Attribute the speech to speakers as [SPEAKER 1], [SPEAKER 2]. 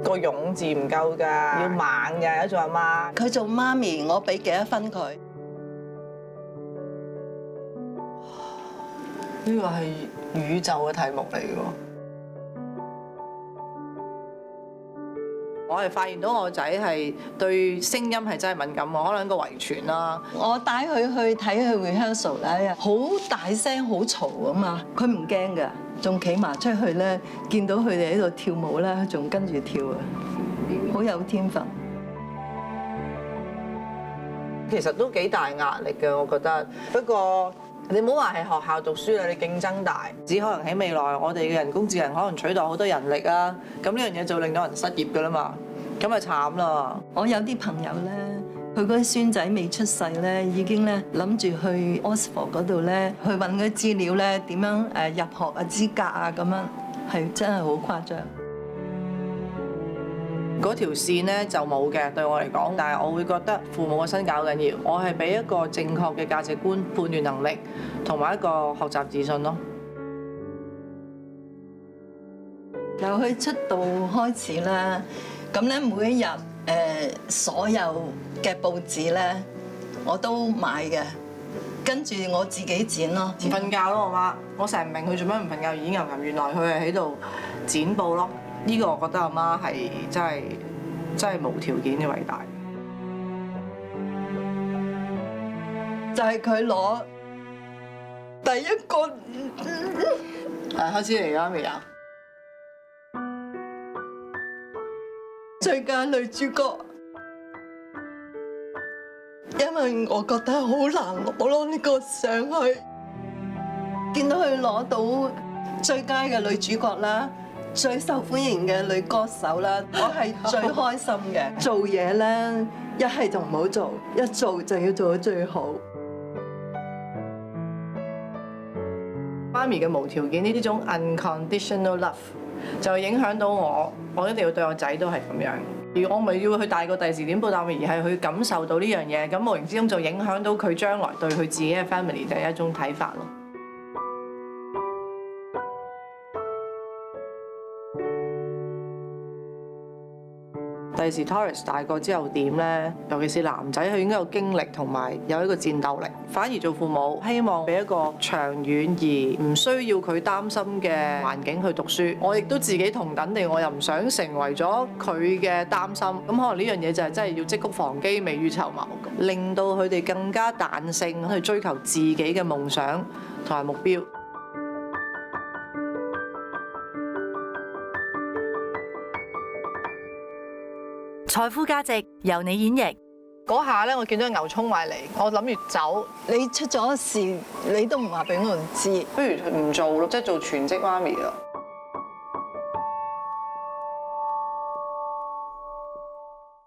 [SPEAKER 1] 個勇字唔夠㗎，要猛㗎，做阿媽。
[SPEAKER 2] 佢做媽咪，我俾幾多分佢？
[SPEAKER 1] 呢個係宇宙嘅題目嚟㗎。我係發現到我個仔係對聲音係真係敏感喎，可能一個遺傳啦。
[SPEAKER 2] 我帶佢去睇佢 rehearsal 咧，好大聲好嘈啊嘛，佢唔驚㗎，仲企埋出去咧，見到佢哋喺度跳舞咧，仲跟住跳啊，好有天分。
[SPEAKER 1] 其實都幾大壓力嘅，我覺得。不過你唔好話係學校讀書啦，你競爭大，只可能喺未來我哋嘅人工智能可能取代好多人力啊，咁呢樣嘢就令到人失業㗎啦嘛，咁咪慘啦。
[SPEAKER 2] 我有啲朋友咧，佢嗰啲孫仔未出世咧，已經咧諗住去 Oxford 嗰度咧，去揾嗰啲資料咧，點樣入學啊資格啊咁樣，係真係好誇張。
[SPEAKER 1] 嗰條線咧就冇嘅對我嚟講，但係我會覺得父母嘅身教緊要，我係俾一個正確嘅價值觀、判斷能力同埋一個學習自信咯。
[SPEAKER 2] 由佢出道開始啦，咁咧每一日所有嘅報紙咧我都買嘅，跟住我自己剪咯。
[SPEAKER 1] 唔瞓覺咯，我媽，我成日唔明佢做咩唔瞓覺演牛琴，原來佢係喺度剪報咯。呢個我覺得阿媽係真係無條件嘅偉大。
[SPEAKER 2] 就係佢攞第一個
[SPEAKER 1] 開始嚟啦，未啊？
[SPEAKER 2] 最佳女主角，因為我覺得好難攞呢個上去。見到佢攞到最佳嘅女主角啦，最受歡迎嘅女歌手啦，我係最開心嘅。做嘢咧，一係就唔好做，一做就要做到最好。
[SPEAKER 1] 媽咪嘅無條件呢種 unconditional love 就影響到我一定要對我仔都係咁樣。而我咪要去大個第時點報答，而係去感受到呢樣嘢，咁無形之中就影響到佢將來對佢自己嘅 family 嘅一種睇法咯。第時 Taurus 大個之後點呢？尤其是男仔，佢應該有經歷同埋有一個戰鬥力。反而做父母，希望俾一個長遠而唔需要佢擔心嘅環境去讀書。我亦都自己同等地，我又唔想成為咗佢嘅擔心。咁可能呢樣嘢就係真係要積穀防饑、未雨綢繆，令到佢哋更加彈性去追求自己嘅夢想同埋目標。
[SPEAKER 3] 財富價值由你演繹。
[SPEAKER 1] 嗰下咧，我見到牛衝埋嚟，我諗住走。
[SPEAKER 2] 你出咗事，你都唔話俾我知，
[SPEAKER 1] 不如唔做咯，即係做全職媽咪咯。